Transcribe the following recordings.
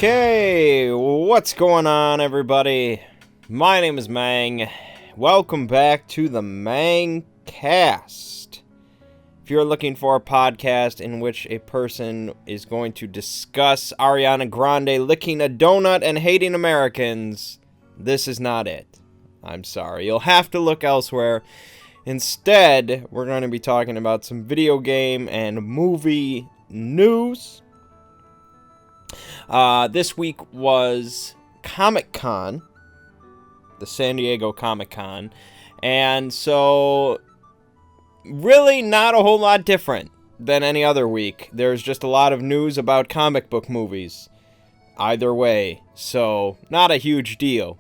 Okay, what's going on, everybody? My name is Mang. Welcome back to the Manggcast. If you're looking for a podcast in which a person is going to discuss Ariana Grande licking a donut and hating Americans, this is not it. I'm sorry. You'll have to look elsewhere. Instead, we're going to be talking about some video game and movie news. This week was Comic-Con, the San Diego Comic-Con, and so really not a whole lot different than any other week. There's just a lot of news about comic book movies, either way, so not a huge deal.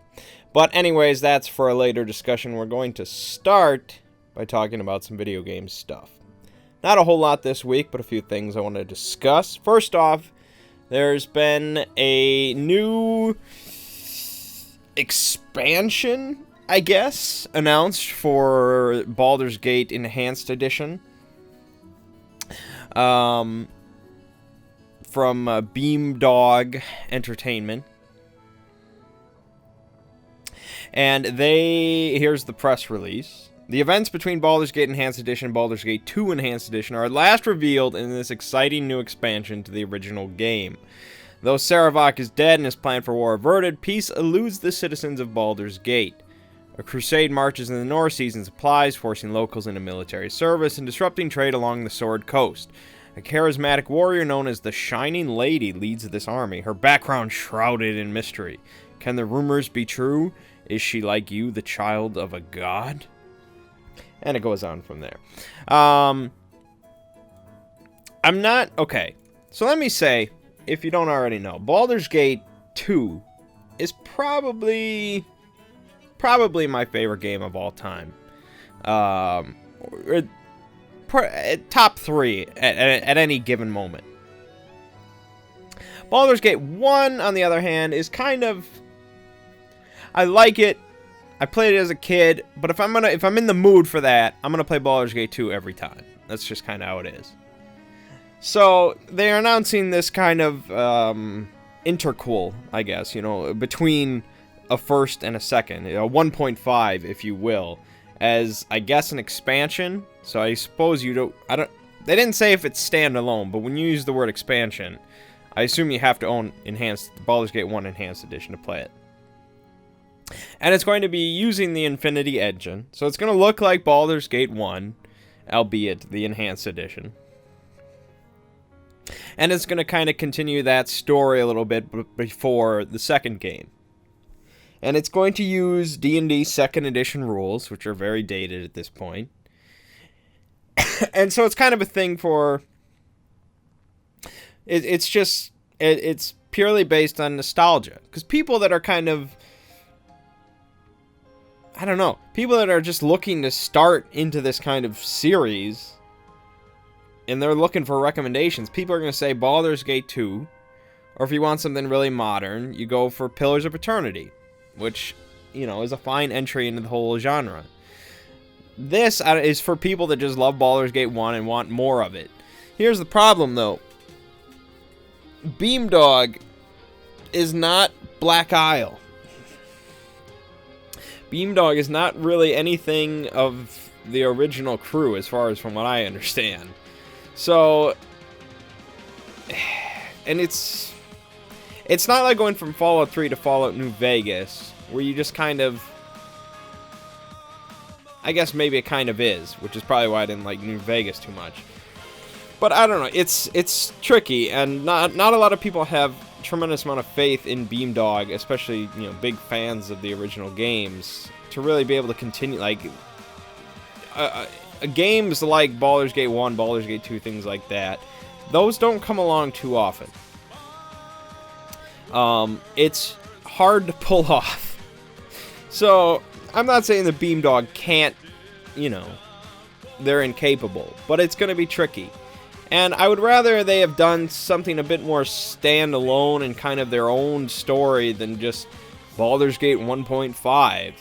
But anyways, that's for a later discussion. We're going to start by talking about some video game stuff. Not a whole lot this week, but a few things I want to discuss. First off, there's been a new expansion, I guess, announced for Baldur's Gate Enhanced Edition. From Beamdog Entertainment. And here's the press release. The events between Baldur's Gate Enhanced Edition and Baldur's Gate 2 Enhanced Edition are at last revealed in this exciting new expansion to the original game. Though Saravok is dead and his plan for war averted, peace eludes the citizens of Baldur's Gate. A crusade marches in the north, seizing supplies, forcing locals into military service, and disrupting trade along the Sword Coast. A charismatic warrior known as the Shining Lady leads this army, her background shrouded in mystery. Can the rumors be true? Is she like you, the child of a god? And it goes on from there. Okay, so let me say, if you don't already know, Baldur's Gate 2 is probably my favorite game of all time. Top 3 at any given moment. Baldur's Gate 1, on the other hand, is kind of... I like it. I played it as a kid, but if I'm in the mood for that, I'm gonna play Baldur's Gate 2 every time. That's just kind of how it is. So they're announcing this kind of interquel, I guess, between a first and a second, 1.5, if you will, as I guess an expansion. So I suppose they didn't say if it's standalone, but when you use the word expansion, I assume you have to own Baldur's Gate 1 Enhanced Edition to play it. And it's going to be using the Infinity Engine. So it's going to look like Baldur's Gate 1, albeit the Enhanced Edition. And it's going to kind of continue that story a little bit before the second game. And it's going to use D&D 2nd Edition rules, which are very dated at this point. And so it's kind of a thing for... It's purely based on nostalgia. Because people that are kind of... I don't know. People that are just looking to start into this kind of series, and they're looking for recommendations, people are going to say Baldur's Gate 2, or if you want something really modern, you go for Pillars of Eternity, which, is a fine entry into the whole genre. This is for people that just love Baldur's Gate 1 and want more of it. Here's the problem, though. Beamdog is not Black Isle. Beamdog is not really anything of the original crew, as far as from what I understand. So, and it's not like going from Fallout 3 to Fallout New Vegas, where you just kind of, I guess maybe it kind of is, which is probably why I didn't like New Vegas too much. But I don't know, it's tricky, and not a lot of people have tremendous amount of faith in Beamdog, especially, big fans of the original games, to really be able to continue, like, games like Baldur's Gate 1, Baldur's Gate 2, things like that, those don't come along too often. It's hard to pull off. So, I'm not saying the Beamdog can't, they're incapable, but it's going to be tricky. And I would rather they have done something a bit more standalone and kind of their own story than just Baldur's Gate 1.5.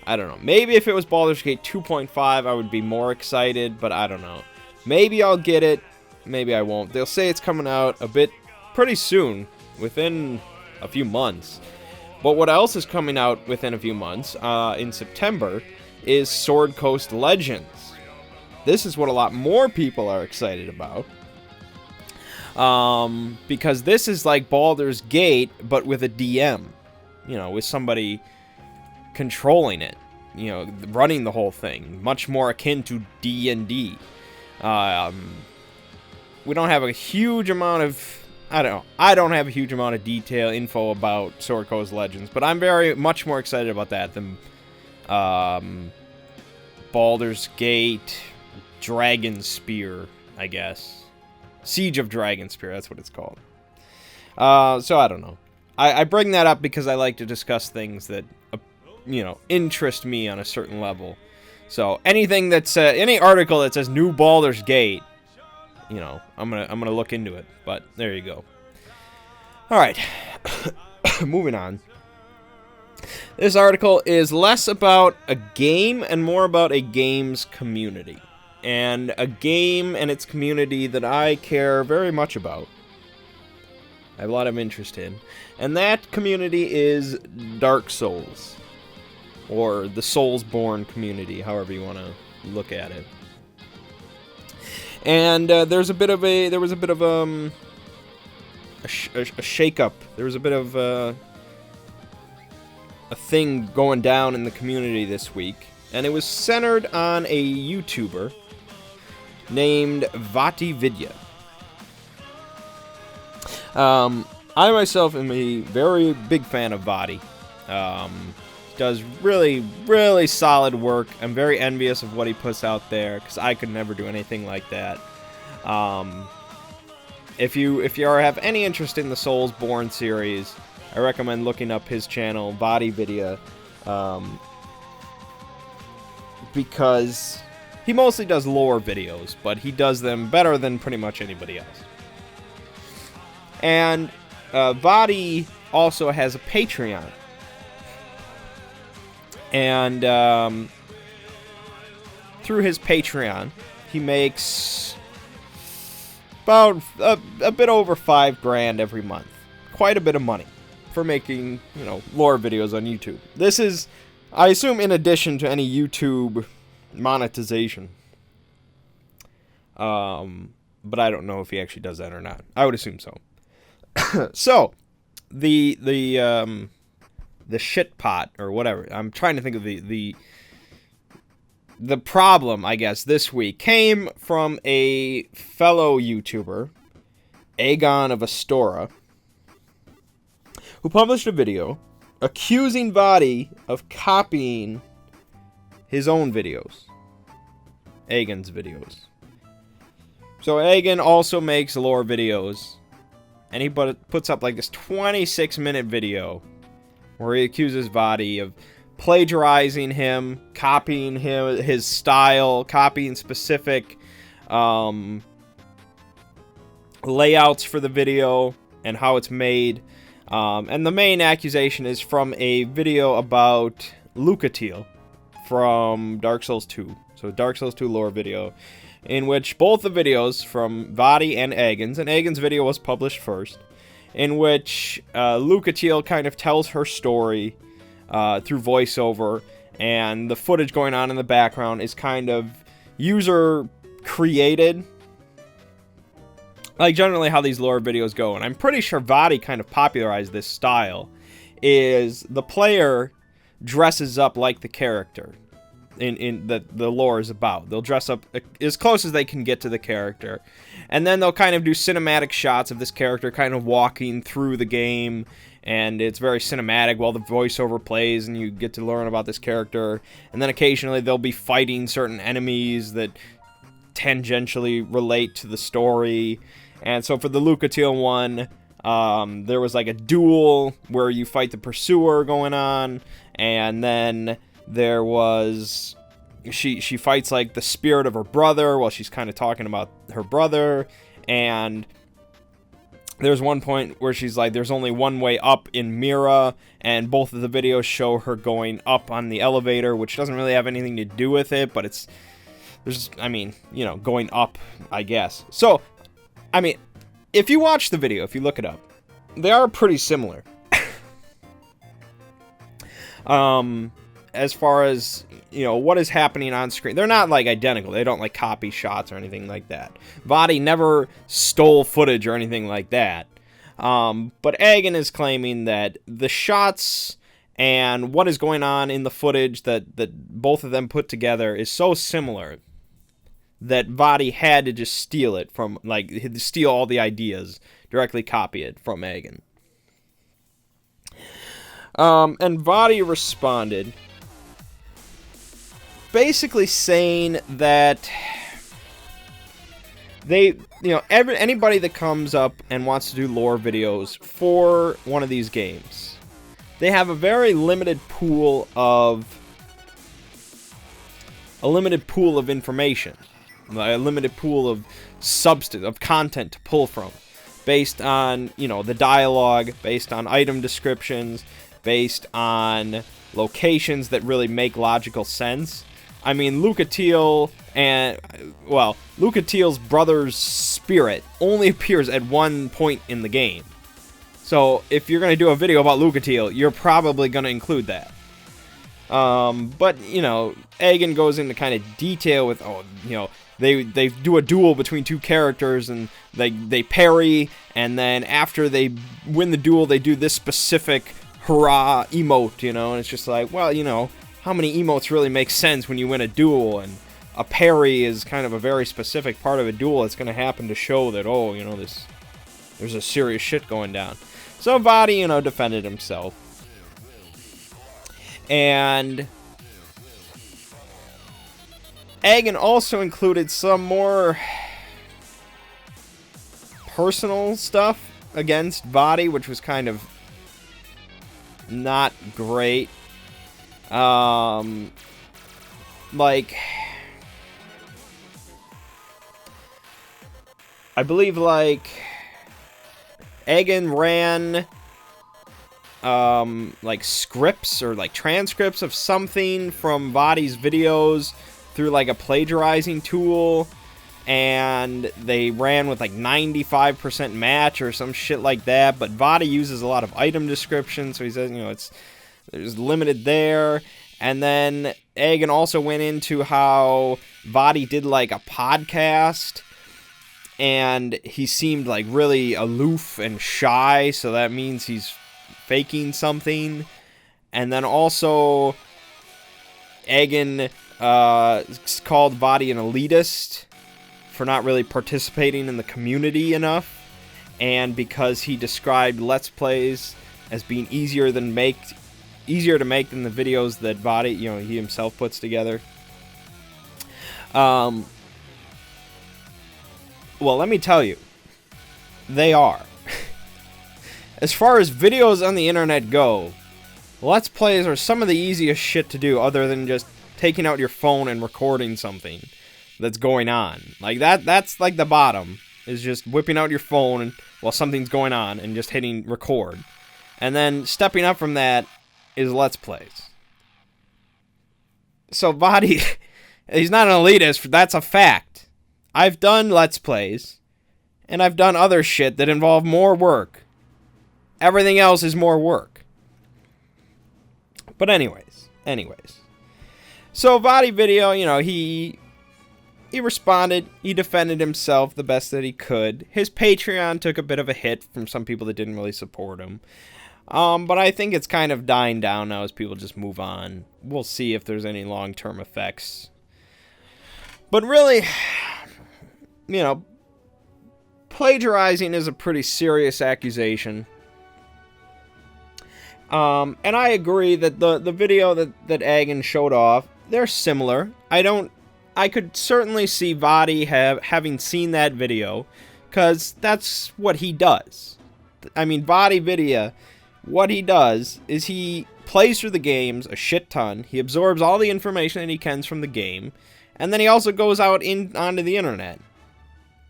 I don't know. Maybe if it was Baldur's Gate 2.5, I would be more excited, but I don't know. Maybe I'll get it. Maybe I won't. They'll say it's coming out a bit pretty soon, within a few months. But what else is coming out within a few months, in September, is Sword Coast Legends. This is what a lot more people are excited about. Because this is like Baldur's Gate, but with a DM. You know, with somebody controlling it. You know, running the whole thing. Much more akin to D&D. We don't have a huge amount of... I don't have a huge amount of detail info about Sword Coast Legends, but I'm very much more excited about that than Baldur's Gate, Dragon Spear, I guess. Siege of Dragon Spear, that's what it's called. So I don't know. I bring that up because I like to discuss things that, you know, interest me on a certain level. So anything that's any article that says new Baldur's Gate, you know, I'm gonna look into it. But there you go. All right, moving on. This article is less about a game and more about a game's community, and a game and its community that I care very much about. I have a lot of interest in, and that community is Dark Souls, or the Soulsborne community, however you want to look at it. And there was a bit of a shake-up. There was a bit of a thing going down in the community this week, and it was centered on a YouTuber named Vaati Vidya. I myself am a very big fan of Vaati. Does really, really solid work. I'm very envious of what he puts out there, because I could never do anything like that. If you have any interest in the Soulsborne series, I recommend looking up his channel, Vaati Vidya, because he mostly does lore videos, but he does them better than pretty much anybody else. And Vaati also has a Patreon. And through his Patreon, he makes about a bit over $5,000 every month. Quite a bit of money for making, you know, lore videos on YouTube. This is, I assume, in addition to any YouTube monetization. But I don't know if he actually does that or not. I would assume so. So, the shit pot, or whatever. I'm trying to think of the problem, I guess, this week came from a fellow YouTuber, Aegon of Astora, who published a video accusing Vaati of copying his own videos. Aegon's videos. So Aegon also makes lore videos, and he puts up like this 26-minute video where he accuses Vaati of plagiarizing him, copying his style, copying specific layouts for the video and how it's made. And the main accusation is from a video about Lucatiel from Dark Souls 2. So Dark Souls 2 lore video, in which both the videos from Vaati and Aegon's video was published first, in which Lucatiel kind of tells her story through voiceover, and the footage going on in the background is kind of user-created. Like, generally how these lore videos go, and I'm pretty sure Vaati kind of popularized this style, is the player dresses up like the character in the lore is about. They'll dress up as close as they can get to the character, and then they'll kind of do cinematic shots of this character kind of walking through the game, and it's very cinematic while the voiceover plays, and you get to learn about this character. And then occasionally they'll be fighting certain enemies that tangentially relate to the story. And so for the Lucatiel one, there was like a duel where you fight the Pursuer going on, and then there was she fights like the spirit of her brother while she's kind of talking about her brother. And there's one point where she's like, there's only one way up in Mira, and both of the videos show her going up on the elevator, which doesn't really have anything to do with it, but going up, I guess. So, I mean, if you watch the video, if you look it up, they are pretty similar. As far as, you know, what is happening on screen. They're not, like, identical. They don't, like, copy shots or anything like that. Vaati never stole footage or anything like that. But M.A.N.G.C.A.S.T is claiming that the shots and what is going on in the footage that both of them put together is so similar that Vaati had to just steal it from, like, steal all the ideas, directly copy it from M.A.N.G.C.A.S.T. And Vaati responded, basically saying that they, you know, anybody that comes up and wants to do lore videos for one of these games, they have a very limited pool of information, a limited pool of substance, of content to pull from, based on, you know, the dialogue, based on item descriptions, based on locations that really make logical sense. I mean, Lucatiel Lucatiel's brother's spirit only appears at one point in the game. So, if you're going to do a video about Lucatiel, you're probably going to include that. But, you know, M.A.N.G.C.A.S.T goes into kind of detail with, you know, they do a duel between two characters, and they parry, and then after they win the duel, they do this specific hurrah emote, you know, and it's just like, well, you know, how many emotes really make sense when you win a duel? And a parry is kind of a very specific part of a duel that's going to happen to show that, oh, you know, there's a serious shit going down. So Vaati, you know, defended himself. And M.A.N.G.C.A.S.T also included some more personal stuff against Vaati, which was kind of not great. Like, I believe, like, M.A.N.G.C.A.S.T ran, like, scripts or, like, transcripts of something from Vaati's videos through, like, a plagiarizing tool, and they ran with, like, 95% match or some shit like that, but Vaati uses a lot of item descriptions, so he says, you know, there's limited there. And then M.A.N.G.C.A.S.T also went into how Vaati did, like, a podcast, and he seemed, like, really aloof and shy, so that means he's faking something. And then also M.A.N.C.A.S.T called Vaati an elitist for not really participating in the community enough, and because he described Let's Plays as being easier to make than the videos that Vaati, you know, he himself puts together. Well, let me tell you, they are. As far as videos on the internet go, Let's Plays are some of the easiest shit to do, other than just taking out your phone and recording something that's going on. Like, that's like the bottom, is just whipping out your phone while something's going on and just hitting record. And then stepping up from that is Let's Plays. So Vaati, he's not an elitist, that's a fact. I've done Let's Plays, and I've done other shit that involve more work. Everything else is more work. But anyways. So Vaati video, you know, he responded, he defended himself the best that he could. His Patreon took a bit of a hit from some people that didn't really support him. But I think it's kind of dying down now as people just move on. We'll see if there's any long-term effects. But really, you know, plagiarizing is a pretty serious accusation. And I agree that the video that M.A.N.C.A.S.T showed off, they're similar. I could certainly see Vaati having seen that video, because that's what he does. I mean, Vaati video, what he does is he plays through the games a shit ton, he absorbs all the information that he can from the game, and then he also goes out onto the internet,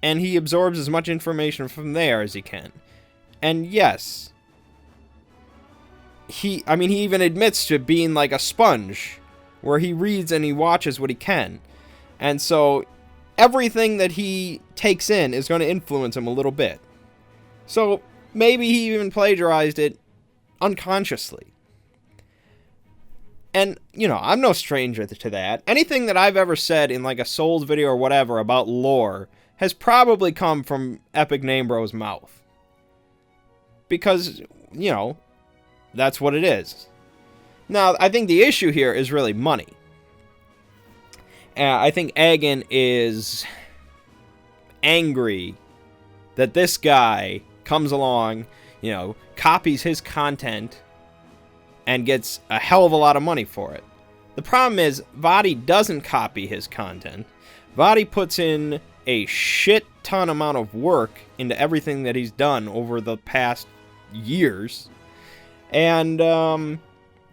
and he absorbs as much information from there as he can. And yes, he even admits to being like a sponge, where he reads and he watches what he can. And so everything that he takes in is going to influence him a little bit. So maybe he even plagiarized it unconsciously. And, you know, I'm no stranger to that. Anything that I've ever said in, like, a Souls video or whatever about lore has probably come from Epic Name Bro's mouth. Because, you know, that's what it is. Now, I think the issue here is really money. I think Egan is angry that this guy comes along, you know, copies his content and gets a hell of a lot of money for it. The problem is, Vaati doesn't copy his content. Vaati puts in a shit ton amount of work into everything that he's done over the past years. And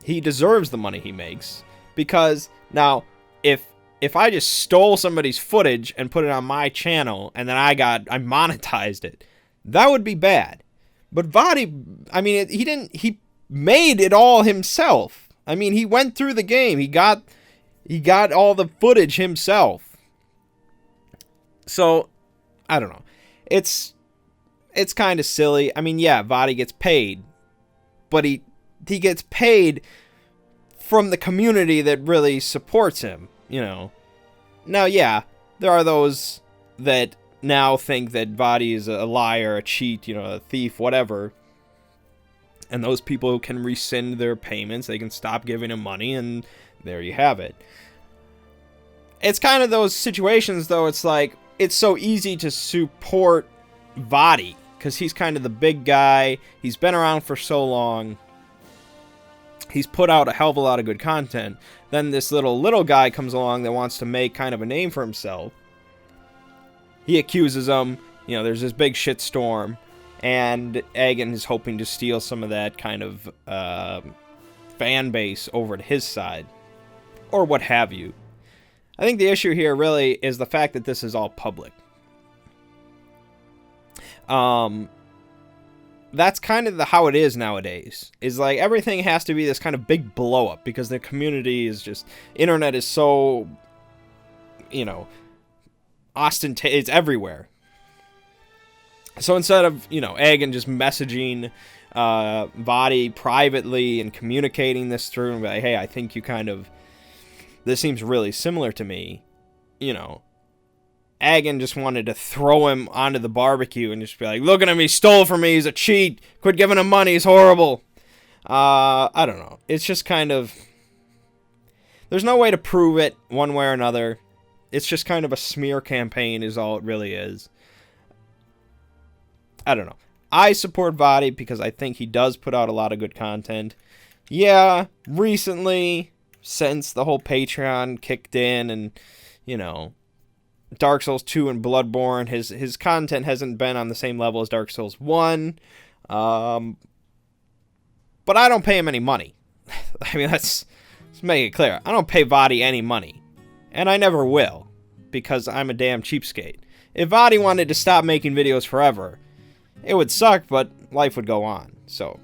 he deserves the money he makes. Because, now, if I just stole somebody's footage and put it on my channel, and then I monetized it, that would be bad. But Vaati, I mean, he made it all himself. I mean, he went through the game. He got all the footage himself. So, I don't know. It's kind of silly. I mean, yeah, Vaati gets paid, but he gets paid from the community that really supports him, you know. Now, yeah, there are those that now think that Vaati is a liar, a cheat, you know, a thief, whatever. And those people can rescind their payments. They can stop giving him money, and there you have it. It's kind of those situations, though. It's like, it's so easy to support Vaati, because he's kind of the big guy. He's been around for so long. He's put out a hell of a lot of good content. Then this little guy comes along that wants to make kind of a name for himself. He accuses him. You know, there's this big shitstorm. And Egan is hoping to steal some of that kind of fan base over to his side. Or what have you. I think the issue here really is the fact that this is all public. That's kind of how it is nowadays. Is like everything has to be this kind of big blow up because the community is just... Internet is so... You know... It's everywhere. So instead of, you know, Egan just messaging Vaati privately and communicating this through and be like, hey, I think you kind of... This seems really similar to me. You know, Egan just wanted to throw him onto the barbecue and just be like, look at him, he stole from me, he's a cheat. Quit giving him money, he's horrible. I don't know. It's just kind of... There's no way to prove it one way or another. It's just kind of a smear campaign is all it really is. I don't know. I support Vaati because I think he does put out a lot of good content. Yeah, recently, since the whole Patreon kicked in and, you know, Dark Souls 2 and Bloodborne, his content hasn't been on the same level as Dark Souls 1. But I don't pay him any money. I mean, let's make it clear. I don't pay Vaati any money. And I never will. Because I'm a damn cheapskate. If Vaati wanted to stop making videos forever... It would suck, but life would go on. So,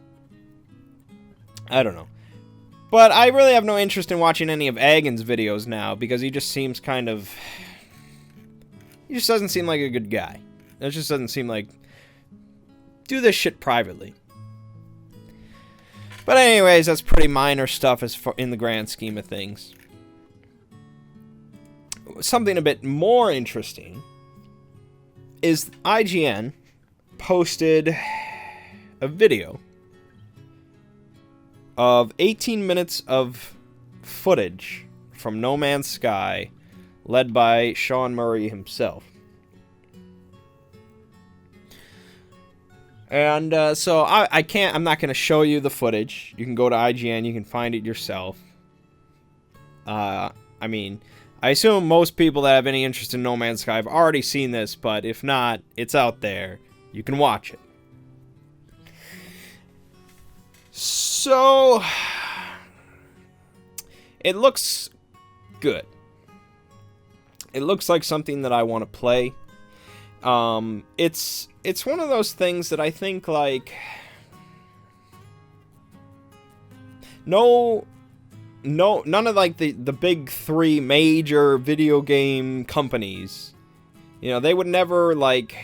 I don't know. But I really have no interest in watching any of Egan's videos now, because he just seems kind of... He just doesn't seem like a good guy. It just doesn't seem like... Do this shit privately. But anyways, that's pretty minor stuff as far in the grand scheme of things. Something a bit more interesting is IGN... posted a video of 18 minutes of footage from No Man's Sky led by Sean Murray himself. And so I'm not going to show you the footage. You can go to IGN, you can find it yourself. I mean, I assume most people that have any interest in No Man's Sky have already seen this, but if not, it's out there. You can watch it. So, it looks good. It looks like something that I want to play. It's one of those things that I think, like, none of, like, the big three major video game companies, you know, they would never, like...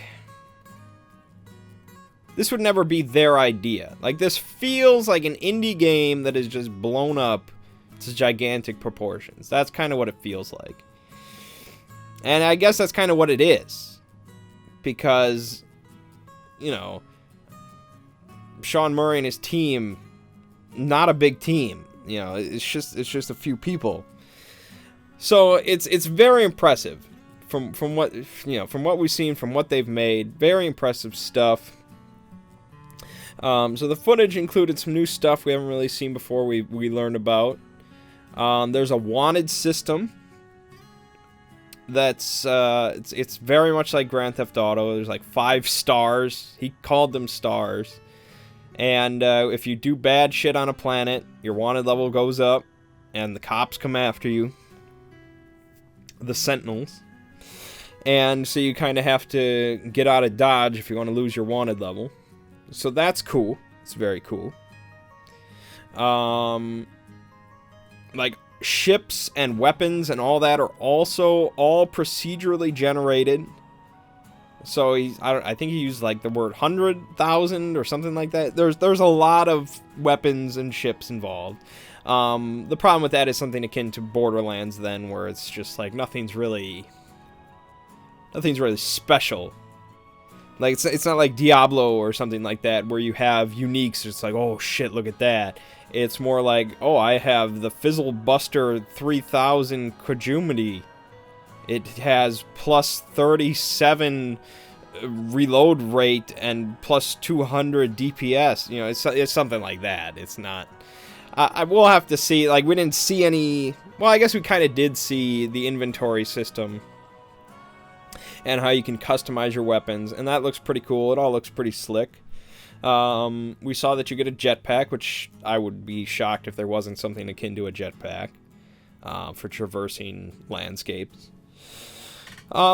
This would never be their idea. Like, this feels like an indie game that is just blown up It's gigantic proportions. That's kind of what it feels like. And I guess that's kind of what it is. Because, you know, Sean Murray and his team, not a big team. You know, it's just a few people. So it's very impressive from what, you know, from what we've seen, from what they've made. Very impressive stuff. So the footage included some new stuff we haven't really seen before. We learned about. There's a wanted system. That's it's very much like Grand Theft Auto. There's like 5 stars. He called them stars. And if you do bad shit on a planet, your wanted level goes up, and the cops come after you. The Sentinels. And so you kind of have to get out of Dodge if you want to lose your wanted level. So that's cool. It's very cool. Like, ships and weapons and all that are also all procedurally generated. So I think he used like the word 100,000 or something like that. There's a lot of weapons and ships involved. The problem with that is something akin to Borderlands then, where it's just like nothing's really special. Like it's not like Diablo or something like that where you have uniques. It's like, oh shit, look at that. It's more like, oh, I have the Fizzle Buster 3000 Quadrumity. It has plus 37 reload rate and plus 200 DPS. You know, it's something like that. It's not... I will have to see... Like, we didn't see any... Well, I guess we kind of did see the inventory system. And how you can customize your weapons. And that looks pretty cool. It all looks pretty slick. We saw that you get a jetpack, which I would be shocked if there wasn't something akin to a jetpack. For traversing landscapes.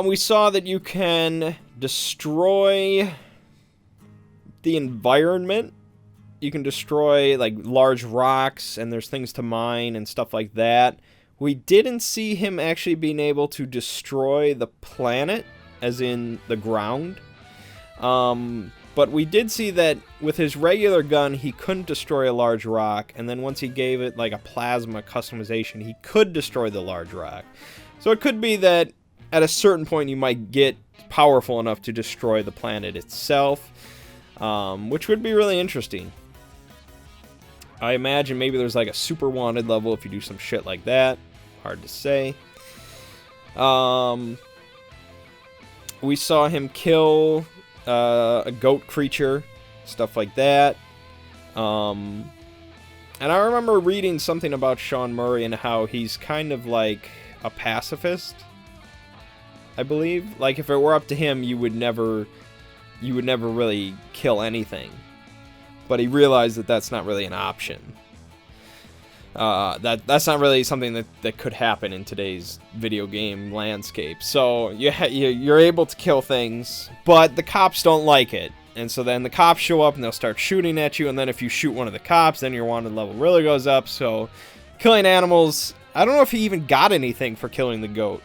We saw that you can destroy the environment. You can destroy, like, large rocks, and there's things to mine and stuff like that. We didn't see him actually being able to destroy the planet, as in the ground. But we did see that with his regular gun, he couldn't destroy a large rock, and then once he gave it, like, a plasma customization, he could destroy the large rock. So it could be that at a certain point you might get powerful enough to destroy the planet itself, which would be really interesting. I imagine maybe there's like a super wanted level if you do some shit like that. Hard to say. We saw him kill a goat creature, stuff like that. And I remember reading something about Sean Murray and how he's kind of like a pacifist, I believe. Like, if it were up to him, you would never really kill anything. But he realized that that's not really an option. That's not really something that could happen in today's video game landscape. So you're able to kill things, but the cops don't like it. And so then the cops show up and they'll start shooting at you, and then if you shoot one of the cops, then your wanted level really goes up. So killing animals, I don't know if he even got anything for killing the goat.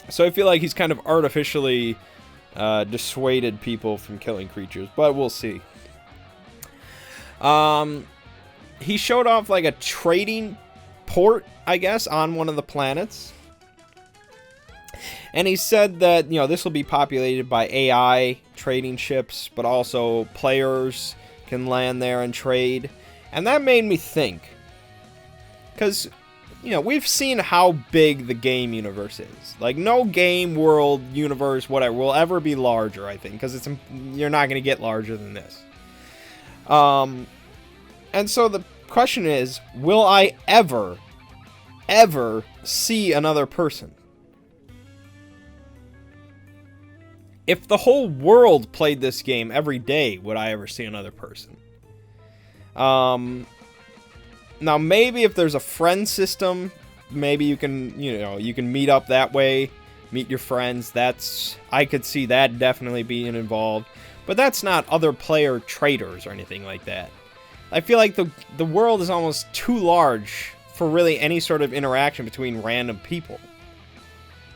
So I feel like he's kind of artificially dissuaded people from killing creatures, but we'll see. He showed off like a trading port, I guess, on one of the planets. And he said that, you know, this will be populated by AI trading ships, but also players can land there and trade. And that made me think. Because, you know, we've seen how big the game universe is. Like, no game, world, universe, whatever, will ever be larger, I think. Because you're not going to get larger than this. And so the question is, will I ever see another person? If the whole world played this game every day, would I ever see another person? Now, maybe if there's a friend system, maybe you can meet up that way, meet your friends. I could see that definitely being involved. But that's not other player traders or anything like that. I feel like the world is almost too large for really any sort of interaction between random people.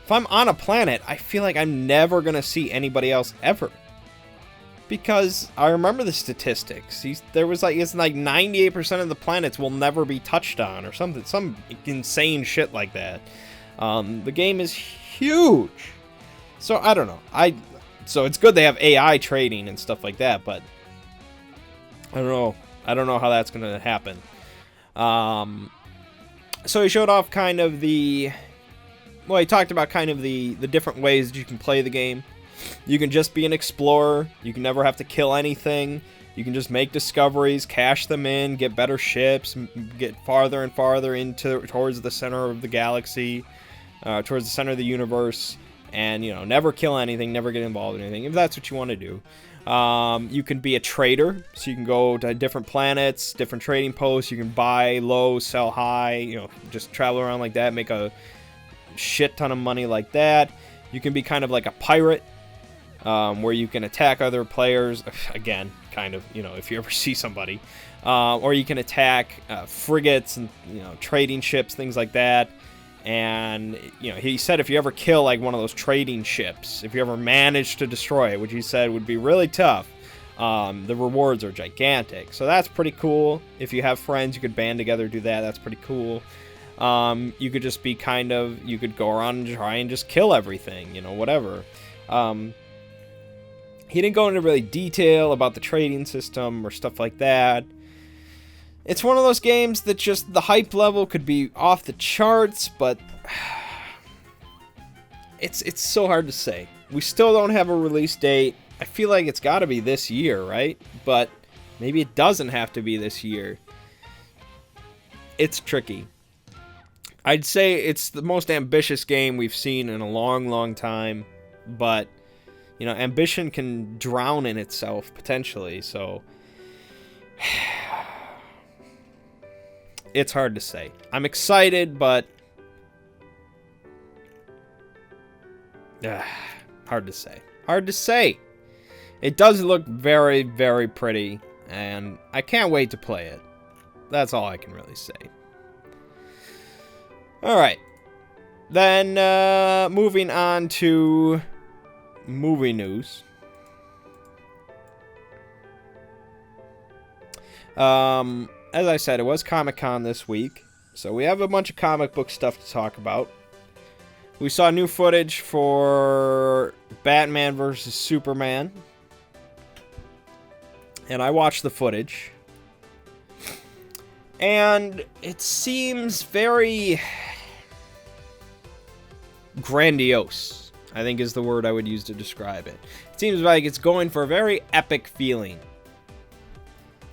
If I'm on a planet, I feel like I'm never going to see anybody else ever. Because I remember the statistics. There was like, it's like 98% of the planets will never be touched on or something. Some insane shit like that. The game is huge. So I don't know. So it's good they have AI trading and stuff like that, but I don't know. I don't know how that's going to happen. So he showed off kind of he talked about kind of the different ways that you can play the game. You can just be an explorer. You can never have to kill anything. You can just make discoveries, cash them in, get better ships, get farther and farther towards the center of the galaxy, towards the center of the universe, and, you know, never kill anything, never get involved in anything, if that's what you want to do. You can be a trader, so you can go to different planets, different trading posts. You can buy low, sell high, you know, just travel around like that, make a shit ton of money like that. You can be kind of like a pirate, where you can attack other players, again, kind of, you know, if you ever see somebody, or you can attack frigates and, you know, trading ships, things like that. And, you know, he said if you ever kill, like, one of those trading ships, if you ever manage to destroy it, which he said would be really tough, the rewards are gigantic. So that's pretty cool. If you have friends, you could band together, do that. That's pretty cool. You could just be kind of, you could go around and try and just kill everything, you know, whatever. He didn't go into really detail about the trading system or stuff like that. It's one of those games that just the hype level could be off the charts, but it's so hard to say. We still don't have a release date. I feel like it's got to be this year, right? But maybe it doesn't have to be this year. It's tricky. I'd say it's the most ambitious game we've seen in a long, long time, but, you know, ambition can drown in itself, potentially, so it's hard to say. I'm excited, but hard to say. Hard to say. It does look very, very pretty, and I can't wait to play it. That's all I can really say. Alright. Then, moving on to movie news. As I said, it was Comic-Con this week, so we have a bunch of comic book stuff to talk about. We saw new footage for Batman vs. Superman, and I watched the footage, and it seems very grandiose, I think is the word I would use to describe it. It seems like it's going for a very epic feeling.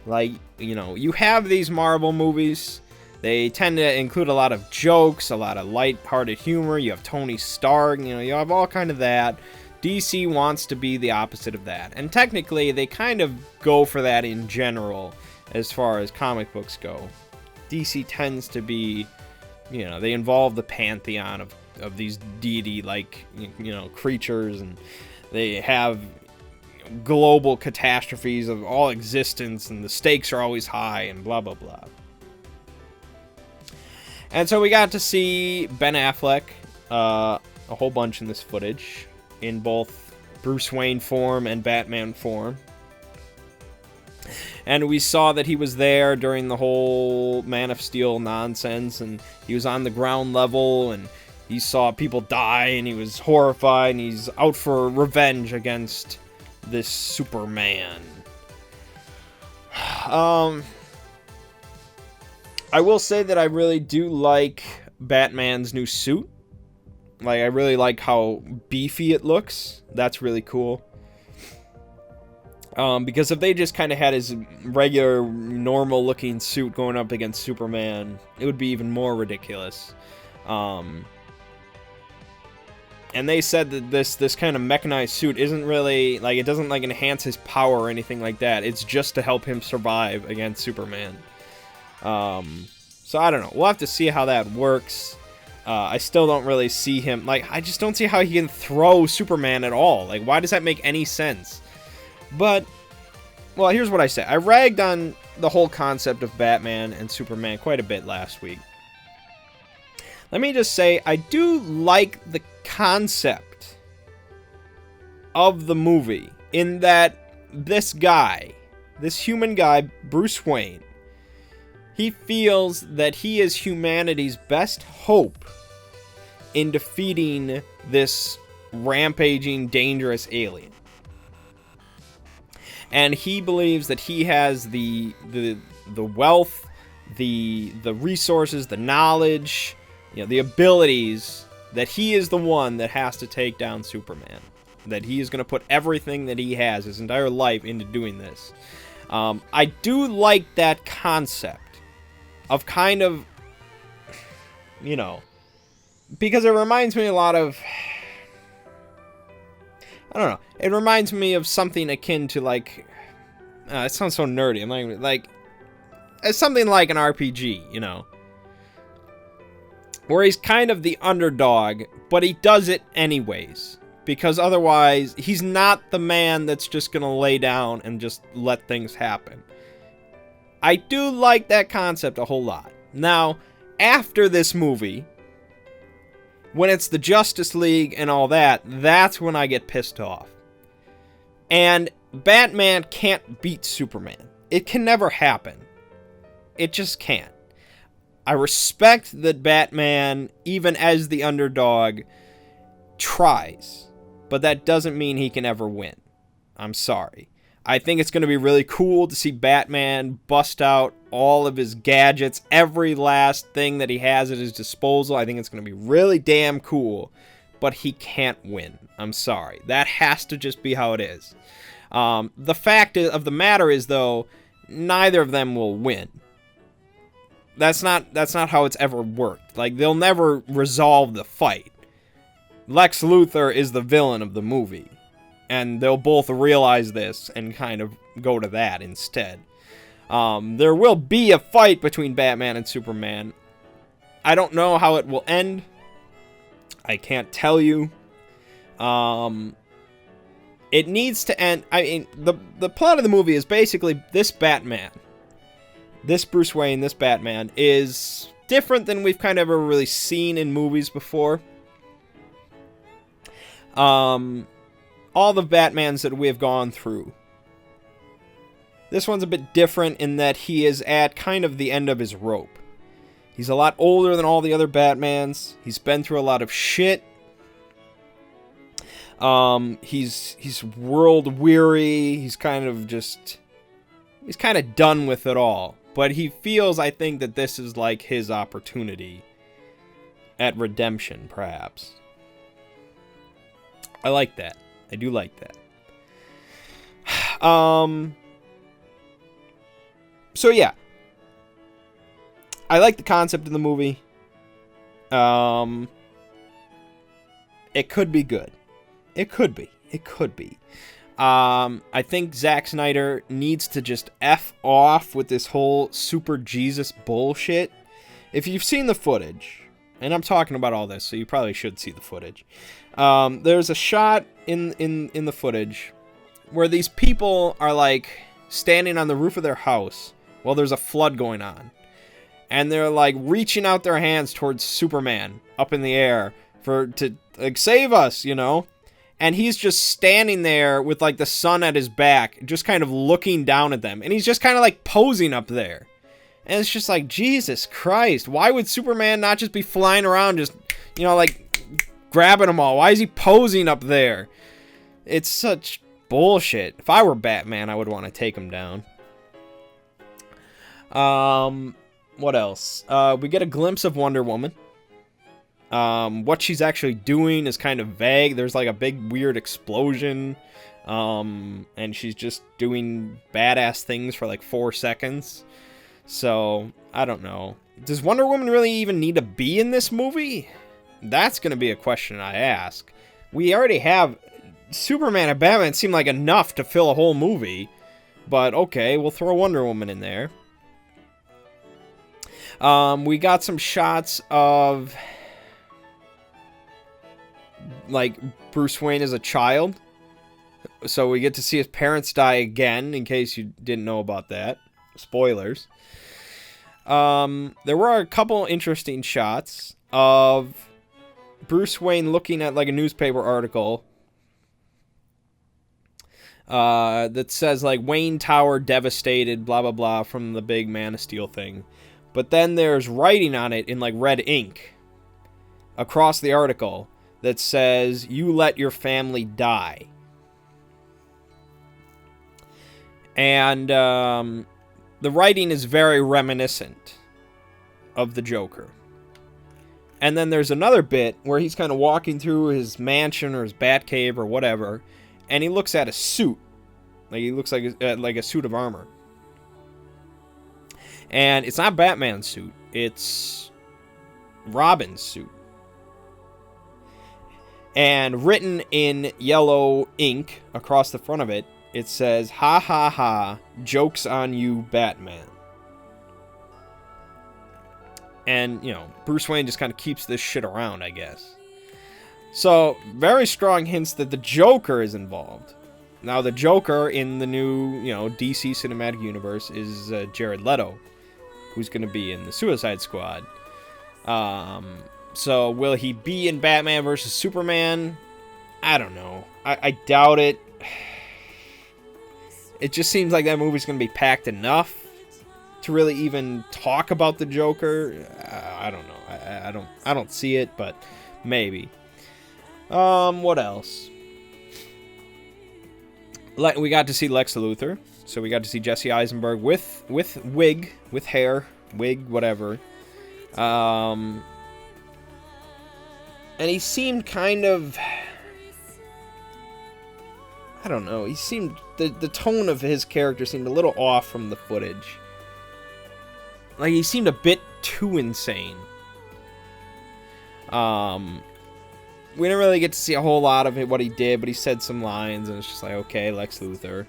Like, you know, you have these Marvel movies, they tend to include a lot of jokes, a lot of light-hearted humor. You have Tony Stark, you know, you have all kind of that. DC wants to be the opposite of that. And technically, they kind of go for that in general as far as comic books go. DC tends to be, you know, they involve the pantheon of these deity-like, you know, creatures, and they have global catastrophes of all existence, and the stakes are always high, and blah, blah, blah. And so we got to see Ben Affleck a whole bunch in this footage, in both Bruce Wayne form and Batman form. And we saw that he was there during the whole Man of Steel nonsense, and he was on the ground level, and he saw people die, and he was horrified, and he's out for revenge against this Superman. I will say that I really do like Batman's new suit. Like, I really like how beefy it looks. That's really cool. Because if they just kind of had his regular, normal-looking suit going up against Superman, it would be even more ridiculous. And they said that this kind of mechanized suit isn't really, like, it doesn't, like, enhance his power or anything like that. It's just to help him survive against Superman. So I don't know. We'll have to see how that works. I still don't really see him, like, I just don't see how he can throw Superman at all. Like, why does that make any sense? But, well, here's what I say. I ragged on the whole concept of Batman and Superman quite a bit last week. Let me just say, I do like the concept of the movie, in that this guy, this human guy, Bruce Wayne, he feels that he is humanity's best hope in defeating this rampaging, dangerous alien. And he believes that he has the wealth, the resources, the knowledge, the abilities, that he is the one that has to take down Superman. That he is going to put everything that he has, his entire life, into doing this. I do like that concept of kind of, because it reminds me a lot of, I don't know, it reminds me of something akin to, like, it sounds so nerdy, I'm like, it's something like an RPG, where he's kind of the underdog, but he does it anyways, because otherwise, he's not the man that's just gonna lay down and just let things happen. I do like that concept a whole lot. Now, after this movie, when it's the Justice League and all that, that's when I get pissed off. And Batman can't beat Superman. It can never happen. It just can't. I respect that Batman, even as the underdog, tries. But that doesn't mean he can ever win. I'm sorry. I think it's going to be really cool to see Batman bust out all of his gadgets, every last thing that he has at his disposal. I think it's going to be really damn cool, but he can't win. I'm sorry. That has to just be how it is. The fact of the matter is, though, neither of them will win. That's not how it's ever worked. Like, they'll never resolve the fight. Lex Luthor is the villain of the movie. And they'll both realize this and kind of go to that instead. There will be a fight between Batman and Superman. I don't know how it will end. I can't tell you. It needs to end. I mean, the plot of the movie is basically this Batman. This Bruce Wayne, this Batman, is different than we've kind of ever really seen in movies before. All the Batmans that we have gone through. This one's a bit different in that he is at kind of the end of his rope. He's a lot older than all the other Batmans. He's been through a lot of shit. He's world weary. He's kind of done with it all. But he feels, I think, that this is like his opportunity at redemption, perhaps. I like that. I do like that. So yeah. I like the concept of the movie. It could be good. It could be. I think Zack Snyder needs to just F off with this whole Super Jesus bullshit. If you've seen the footage, and I'm talking about all this, so you probably should see the footage. There's a shot in the footage where these people are like standing on the roof of their house while there's a flood going on. And they're like reaching out their hands towards Superman up in the air to like save us, And he's just standing there with like the sun at his back, just kind of looking down at them. And he's just kind of like posing up there. And it's just like, Jesus Christ, why would Superman not just be flying around just, like grabbing them all? Why is he posing up there? It's such bullshit. If I were Batman, I would want to take him down. What else? We get a glimpse of Wonder Woman. What she's actually doing is kind of vague. There's like a big weird explosion. And she's just doing badass things for like 4 seconds. So, I don't know. Does Wonder Woman really even need to be in this movie? That's going to be a question I ask. We already have Superman and Batman seem like enough to fill a whole movie. But okay, we'll throw Wonder Woman in there. We got some shots of like Bruce Wayne as a child. So we get to see his parents die again, in case you didn't know about that. Spoilers. There were a couple interesting shots of Bruce Wayne looking at like a newspaper article. that says, like, Wayne Tower devastated, blah, blah, blah, from the big Man of Steel thing. But then there's writing on it in, like, red ink across the article that says, you let your family die. And the writing is very reminiscent of the Joker. And then there's another bit where he's kind of walking through his mansion or his Batcave or whatever, and he looks at a suit. Like, he looks like a suit of armor. And it's not Batman's suit. It's Robin's suit. And written in yellow ink across the front of it, it says, ha ha ha, joke's on you, Batman. And, you know, Bruce Wayne just kind of keeps this shit around, I guess. So, very strong hints that the Joker is involved. Now, the Joker in the new, you know, DC Cinematic Universe is Jared Leto, who's going to be in the Suicide Squad. So, will he be in Batman vs. Superman? I don't know. I doubt it. It just seems like that movie's going to be packed enough to really even talk about the Joker. I don't know. I don't see it, but maybe. What else? We got to see Lex Luthor. So we got to see Jesse Eisenberg with wig, with hair, wig, whatever. And he seemed kind of, I don't know. He seemed, the tone of his character seemed a little off from the footage. Like, he seemed a bit too insane. We didn't really get to see a whole lot of what he did, but he said some lines, and it's just like, okay, Lex Luthor.